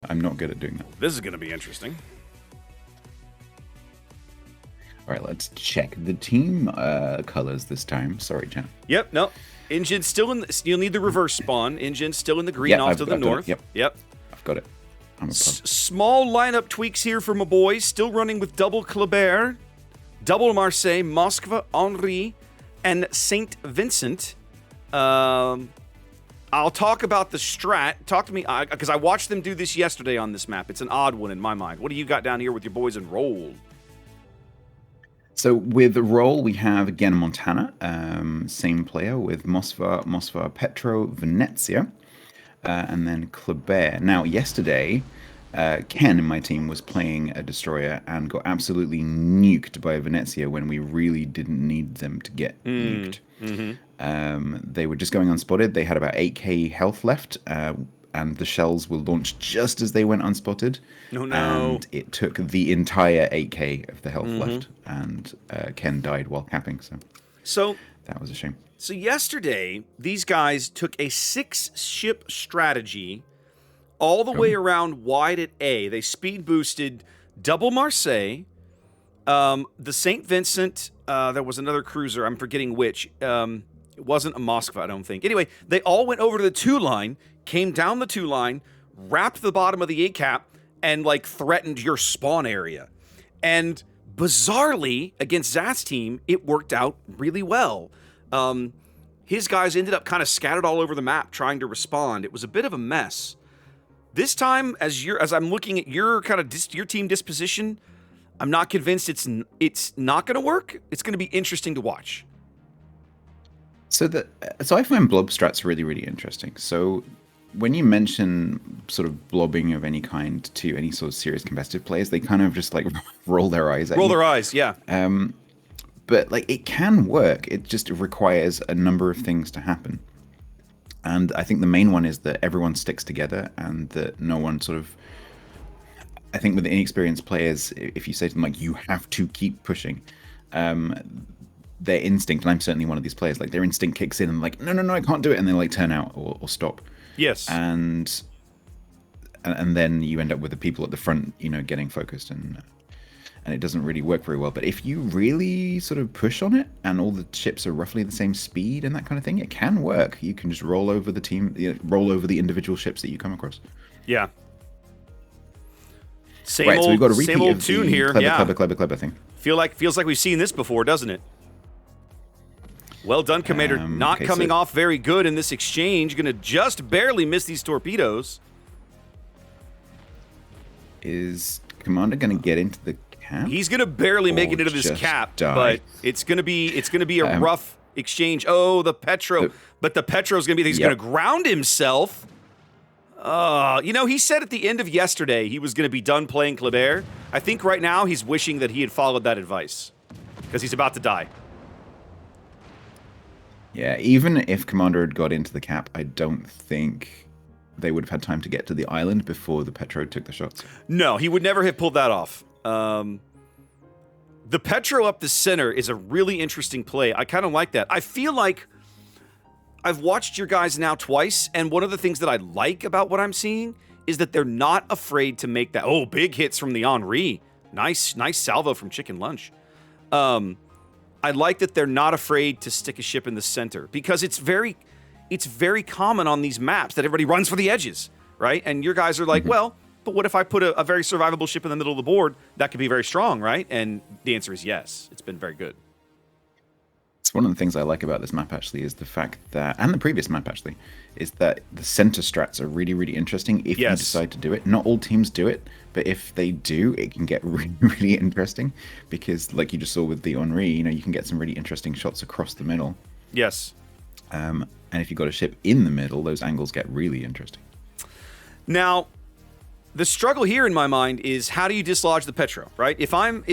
I'm not good at doing that. This is going to be interesting. All right, let's check the team colors this time. Sorry, chat. Yep, no. INGEN still in the, you'll need the reverse spawn. INGEN still in the green off to the north. Yep. I've got it. Small lineup tweaks here for my boys. Still running with double Kleber, double Marseille, Moskva, Henri, and Saint Vincent. I'll talk about the strat. Talk to me, because I watched them do this yesterday on this map. It's an odd one in my mind. What do you got down here with your boys in roll? So with roll, we have again Montana, same player with Mosva, Petro, Venezia, and then Kleber. Now, yesterday, Ken in my team was playing a destroyer and got absolutely nuked by Venezia when we really didn't need them to get nuked. They were just going unspotted. They had about 8k health left, and the shells were launched just as they went unspotted. No. And it took the entire 8k of the health left, and Ken died while capping. So that was a shame. So yesterday, these guys took a 6-ship strategy all the way around wide at A. They speed boosted double Marseille, the St. Vincent. There was another cruiser. I'm forgetting which. It wasn't a Moskva, I don't think. Anyway, they all went over to the 2 line, came down the 2 line, wrapped the bottom of the 8 cap, and like threatened your spawn area. And bizarrely, against Zat's team, it worked out really well. His guys ended up kind of scattered all over the map trying to respond. It was a bit of a mess. This time, as I'm looking at your kind of your team disposition, I'm not convinced it's not going to work. It's going to be interesting to watch. So I find blob strats really, really interesting. So when you mention sort of blobbing of any kind to any sort of serious competitive players, they kind of just like roll their eyes at you. Roll their eyes, yeah. But like it can work. It just requires a number of things to happen. And I think the main one is that everyone sticks together and that no one sort of... I think with inexperienced players, if you say to them, like, you have to keep pushing, their instinct, and I'm certainly one of these players, like, their instinct kicks in and like, no, I can't do it, and they like turn out or stop. Yes. And then you end up with the people at the front, getting focused, and it doesn't really work very well. But if you really sort of push on it and all the ships are roughly the same speed and that kind of thing, it can work. You can just roll over the team, roll over the individual ships that you come across. Yeah. So we've got a repeat old of tune the here. Clever thing. Feels like we've seen this before, doesn't it? Well done, Commander. Not coming off very good in this exchange. Going to just barely miss these torpedoes. Is Commander going to get into the cap? He's going to barely make it into this cap, but it's going to be a rough exchange. Oh, the Petro. But the Petro's going to be, he's going to ground himself. He said at the end of yesterday he was going to be done playing Kleber. I think right now he's wishing that he had followed that advice because he's about to die. Yeah, even if Commander had got into the cap, I don't think they would have had time to get to the island before the Petro took the shots. No, he would never have pulled that off. The Petro up the center is a really interesting play. I kind of like that. I feel like I've watched your guys now twice, and one of the things that I like about what I'm seeing is that they're not afraid to make that. Oh, big hits from the Henri. Nice salvo from Chicken Lunch. I like that they're not afraid to stick a ship in the center because it's very common on these maps that everybody runs for the edges, right? And your guys are like, well, but what if I put a very survivable ship in the middle of the board? That could be very strong, right? And the answer is yes. It's been very good. It's one of the things I like about this map, actually, is the fact that, and the previous map, actually, is that the center strats are really, really interesting if you decide to do it. Not all teams do it, but if they do, it can get really, really interesting because, like you just saw with the Henri, you can get some really interesting shots across the middle. Yes. And if you've got a ship in the middle, those angles get really interesting. Now, the struggle here in my mind is how do you dislodge the Petro, right? If I'm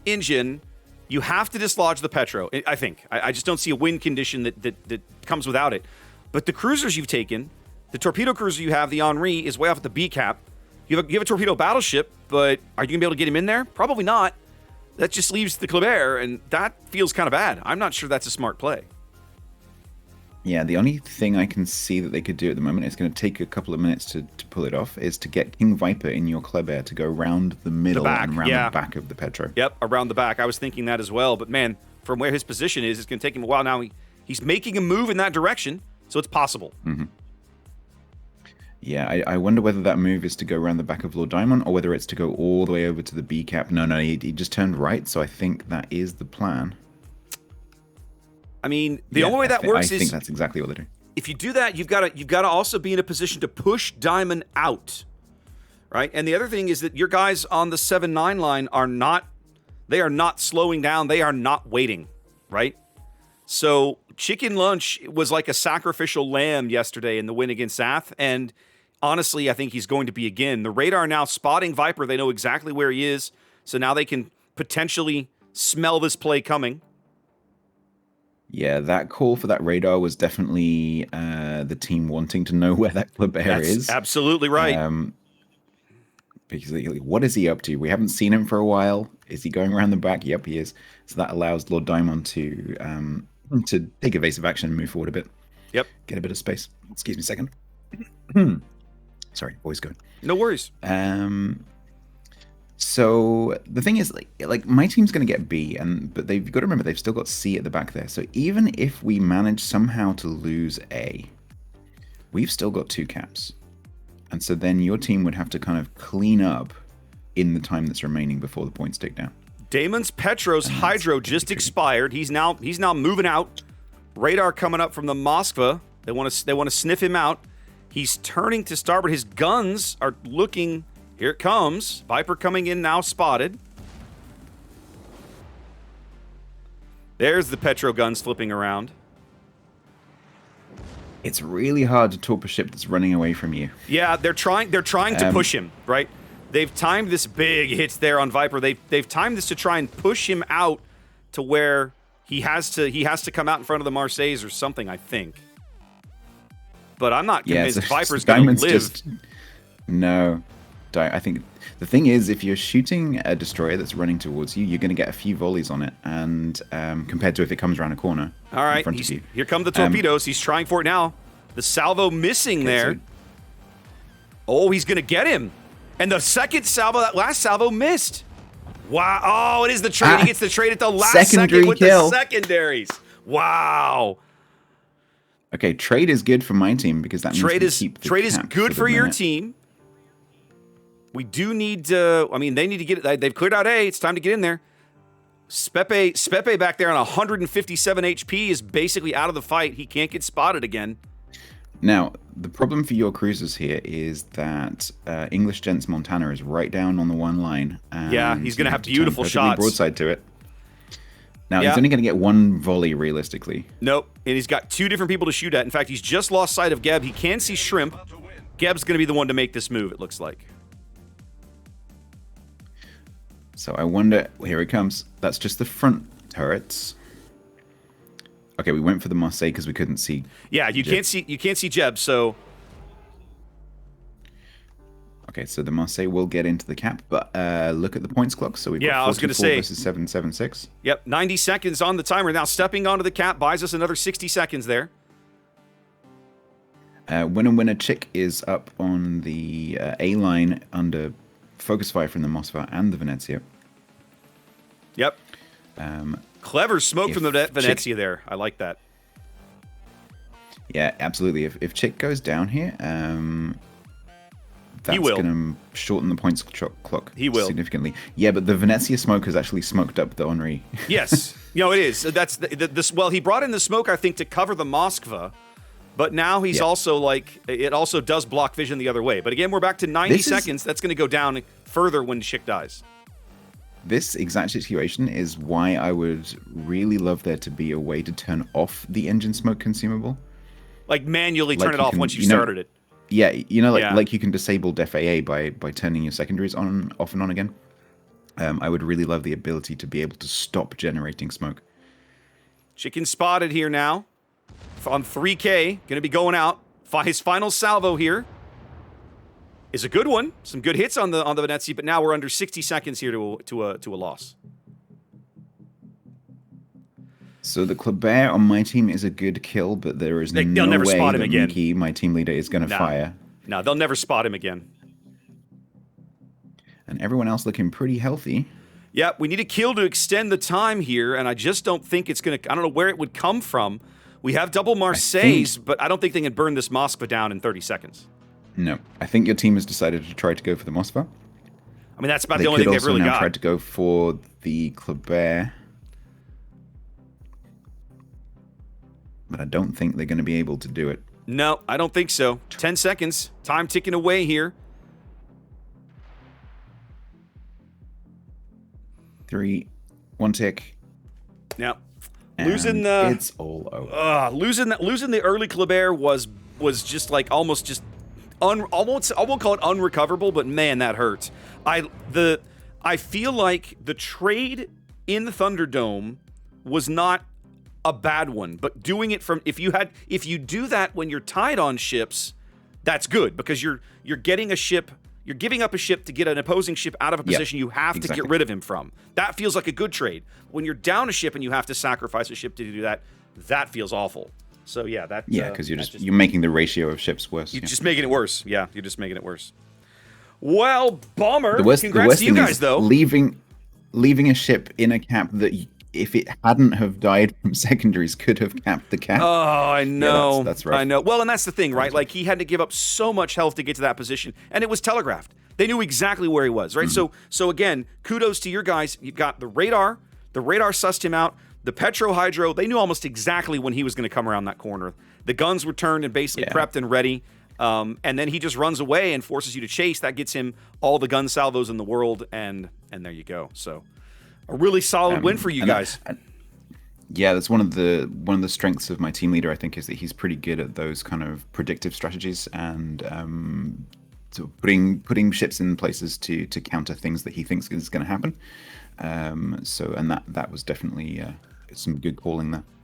INGEN, you have to dislodge the Petro, I think. I just don't see a win condition that comes without it. But the cruisers you've taken, the torpedo cruiser you have, the Henri, is way off at the B cap. You have a torpedo battleship, but are you going to be able to get him in there? Probably not. That just leaves the Kleber, and that feels kind of bad. I'm not sure that's a smart play. Yeah, the only thing I can see that they could do at the moment, it's going to take a couple of minutes to pull it off, is to get King Viper in your Kleber to go round the The middle back, and round yeah. the back of the Petro. Yep, around the back. I was thinking that as well. But man, from where his position is, it's going to take him a while. Now he's making a move in that direction, so it's possible. Mm-hmm. Yeah, I wonder whether that move is to go around the back of Lord Diamond or whether it's to go all the way over to the B cap. No, he just turned right, so I think that is the plan. I mean, the only way that works is I think that's exactly what they do. If you do that, you've got to also be in a position to push Diamond out, right? And the other thing is that your guys on the 7-9 line are not slowing down. They are not waiting, right? So Chicken Lunch was like a sacrificial lamb yesterday in the win against Sath, and honestly, I think he's going to be again. The radar now spotting Viper. They know exactly where he is, so now they can potentially smell this play coming. Yeah, that call for that radar was definitely the team wanting to know where that Kleber is. Absolutely right. Because what is he up to? We haven't seen him for a while. Is he going around the back? Yep, he is. So that allows Lord Diamond to take evasive action and move forward a bit. Yep. Get a bit of space. Excuse me a second. Sorry, voice going. No worries. So the thing is, like my team's going to get B, but they've got to remember they've still got C at the back there. So even if we manage somehow to lose A, we've still got 2 caps, and so then your team would have to kind of clean up in the time that's remaining before the points tick down. Damon's Petro's Hydro just expired. He's now moving out. Radar coming up from the Moskva. They want to sniff him out. He's turning to starboard. His guns are looking. Here it comes. Viper coming in now, spotted. There's the Petro guns flipping around. It's really hard to torp a ship that's running away from you. Yeah, they're trying to push him, right? They've timed this big hits there on Viper. They've timed this to try and push him out to where he has to come out in front of the Marseilles or something, I think. But I'm not convinced Viper's going to live. No. I think the thing is, if you're shooting a destroyer that's running towards you, you're going to get a few volleys on it, and compared to if it comes around a corner. All right, in front of you. Here come the torpedoes. He's trying for it now. The salvo missing there. So, oh, he's going to get him. And the second salvo, that last salvo missed. Wow. Oh, it is the trade. He gets the trade at the last second with the secondaries. Wow. Okay, trade is good for my team because that means trade is cap good for your team. We do need to. I mean, they need to get it. They've cleared out A. It's time to get in there. Spepe back there on 157 HP is basically out of the fight. He can't get spotted again. Now, the problem for your cruisers here is that English Gents Montana is right down on the one line. Yeah, he's going to have beautiful shots. Broadside to it. Now, he's only going to get 1 volley realistically. Nope, and he's got 2 different people to shoot at. In fact, he's just lost sight of Geb. He can see Shrimp. Geb's going to be the one to make this move, it looks like. So I wonder, here it comes. That's just the front turrets. Okay, we went for the Marseille because we couldn't see. Yeah, you can't see Jeb, so. Okay, so the Marseille will get into the cap, but look at the points clock. So we've got 44 I was going to say versus 776. Yep, 90 seconds on the timer. Now stepping onto the cap buys us another 60 seconds there. Winner Chick is up on the A line under focus fire from the Moskva and the Venezia. Yep. Clever smoke from the Venezia there. I like that. Yeah, absolutely. If Chick goes down here, that's going to shorten the points clock significantly. Yeah, but the Venezia smoke has actually smoked up the Henri. Yes. It is. That's this. Well, he brought in the smoke, I think, to cover the Moskva. But now he's also it also does block vision the other way. But again, we're back to 90 seconds. That's going to go down further when Chick dies. This exact situation is why I would really love there to be a way to turn off the engine smoke consumable. Like manually turn it off once you started it. Yeah, like you can disable Def AA by turning your secondaries off and on again. I would really love the ability to be able to stop generating smoke. Chicken spotted here now. On 3K, going to be going out. His final salvo here is a good one. Some good hits on the Venezia, but now we're under 60 seconds here to a loss. So the Kleber on my team is a good kill, but there is They'll no never way spot him that again. Minky, my team leader, is going to Nah. fire. No, they'll never spot him again. And everyone else looking pretty healthy. Yeah, we need a kill to extend the time here, and I just don't think it's going to... I don't know where it would come from. We have double Marseilles, but I don't think they can burn this Moskva down in 30 seconds. No, I think your team has decided to try to go for the Moskva. I mean, that's about the only thing they've really They could also now got. try to go for the Kleber. But I don't think they're going to be able to do it. No, I don't think so. 10 seconds. Time ticking away here. 3, 1 tick. Now, And losing the... it's all over. Losing the early Kleber was just like almost just... I won't call it unrecoverable, but man, that hurts. I feel like the trade in the Thunderdome was not a bad one, but doing it from if you do that when you're tied on ships, that's good because you're getting a ship, you're giving up a ship to get an opposing ship out of a position you have to get rid of him from. That feels like a good trade. When you're down a ship and you have to sacrifice a ship to do that, that feels awful. So yeah, that because you're making the ratio of ships worse. You're just making it worse. Yeah, you're just making it worse. Well, bummer. The worst Congrats to you thing guys, is though. leaving a ship in a cap that, if it hadn't have died from secondaries, could have capped the cap. Oh, I know. Yeah, that's right. I know. Well, and that's the thing, right? Like, he had to give up so much health to get to that position, and it was telegraphed. They knew exactly where he was, right? So again, kudos to your guys. You've got the radar. The radar sussed him out. The Petro Hydro, they knew almost exactly when he was going to come around that corner. The guns were turned and basically prepped and ready. And then he just runs away and forces you to chase. That gets him all the gun salvos in the world, and there you go. So a really solid win for you guys. Yeah, that's one of the strengths of my team leader, I think, is that he's pretty good at those kind of predictive strategies and so putting ships in places to counter things that he thinks is going to happen. So that was definitely some good calling there.